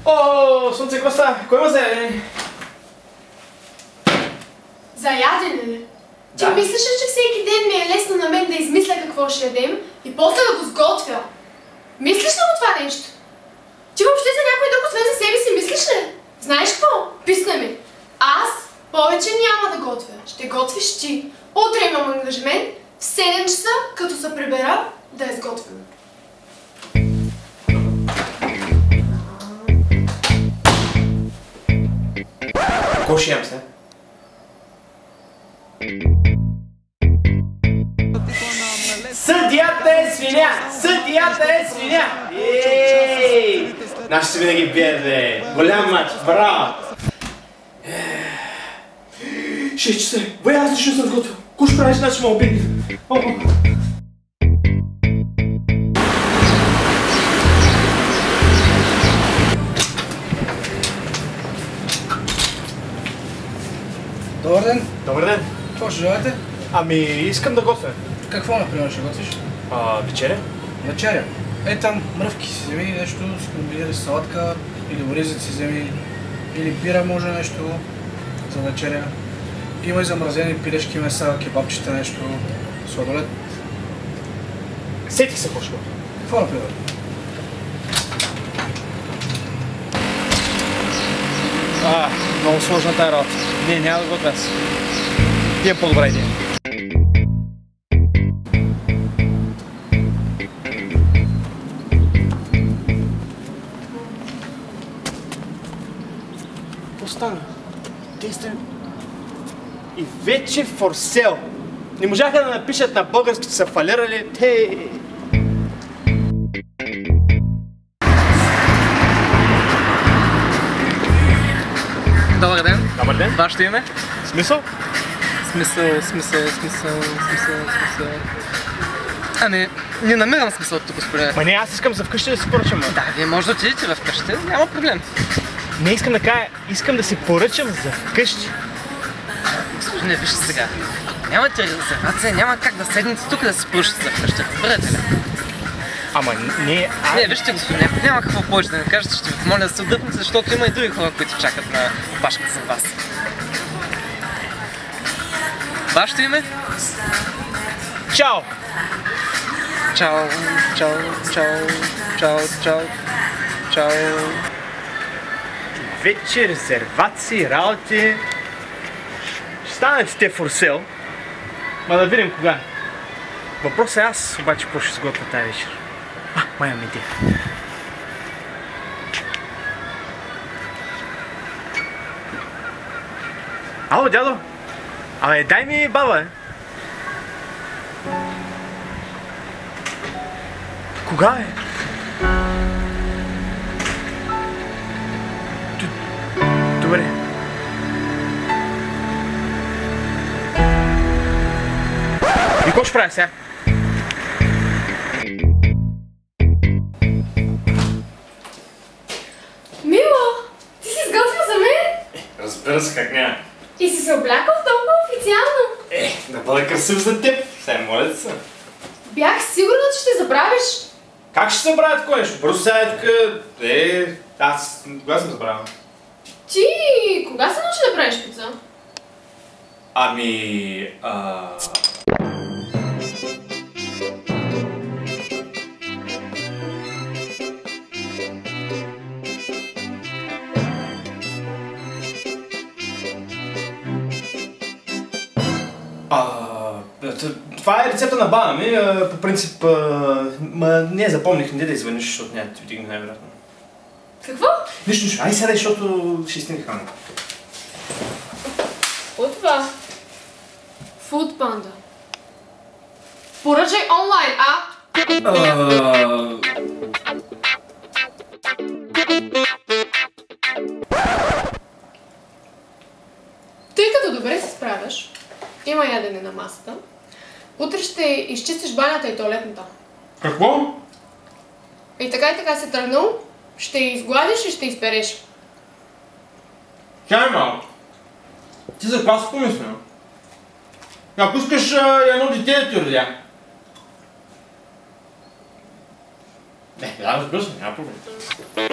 О, слънце, какво става? Кой има за ядене? За ядене ли? Ти мислиш ли, че всеки ден ми е лесно на мен да измисля какво ще ядем и после да го сготвя? Мислиш ли го това нещо? Ти въобще за някой друг освен за себе си мислиш ли? Знаеш какво? Писна ми. Аз повече няма да готвя. Ще готвиш ти. Утре имам ангажимент в 7 часа, като се прибера, да я сготвим. Какво ще ям се? Съдията е свиня! Съдията е свиня! Ей! Нашите винаги бият, бе! Голям мач! Браво! 6 часа! Бе, аз лично съм готов! Ко ще правиш, значи ме обидни? Добър ден! Добър ден! Какво ще желаете? Ами, искам да готвя. Какво, например, ще готвиш? Вечеря? Вечеря. Там мръвки си вземи, нещо, си комбинирай с салатка, или оризът си вземи, или бира може нещо за вечеря. Има и замразени пилешки меса, кебабчета, нещо, сладолет. Сетих се, какво ще готвя. Какво, например? Много сложна тая работа. Не, няма да готвя аз. Имам по-добра идея. Какво стана? Те сте... И вече for sale. Не можаха да напишат на български, че са фалирали. Те... Добър ден. Добър ден. Вашето име? Смисъл? Смисъл. Ами, не намирам смисъл тук, господине. Ма не, аз искам за вкъщи да си поръчам. Да, вие може да отидете в къща, няма проблем. Не искам да кажа, искам да си поръчам за вкъщи. Господине, вижте сега. Нямате резервация, няма как да седнете тук да си поръчате за вкъща, разбирате ли? Ама не... Не, вижте, господине, ако няма какво повече да ми кажете, ще ви помоля да се отдъпнете, защото има и други хора, които чакат на опашката за вас. Вашето име? Чао! Чао. Вече резервации, работи... Ще станат те for sale. Ма да видим кога. Въпросът е аз обаче какво ще сготвя тази вечер. Май имам идея. Ало, дядо! Абе, дай ми баба, е. Кога е? Добре. И какво ще правя сега? Мило, ти си сготвил за мен? Разбира се, как няма. И си се облякал толкова официално. Да бъда красив за теб. Сега моля се. Бях сигурна, че ще забравиш. Как ще забравя такова нещо? Бързо сега е тук... аз кога съм забравил? Ти кога се научи да правиш пица? Ами... Това е рецепта на баба ми, по принцип, не запомних, не да извъниш, защото няма да ти вдигне най-вероятно. Какво? Нищо, ай седай, защото ще стигне храна. От това. Food Panda. Поръчай онлайн, Тъй като добре се справяш, има ядене на масата, утре ще изчистиш банята и тоалетната. Какво? И така се тръгнал, ще изгладиш и ще изпереш. Чай малко. Ти за какво си помисля? Ако искаш едно дете да ти родя. Не, да, разбира се, няма проблем.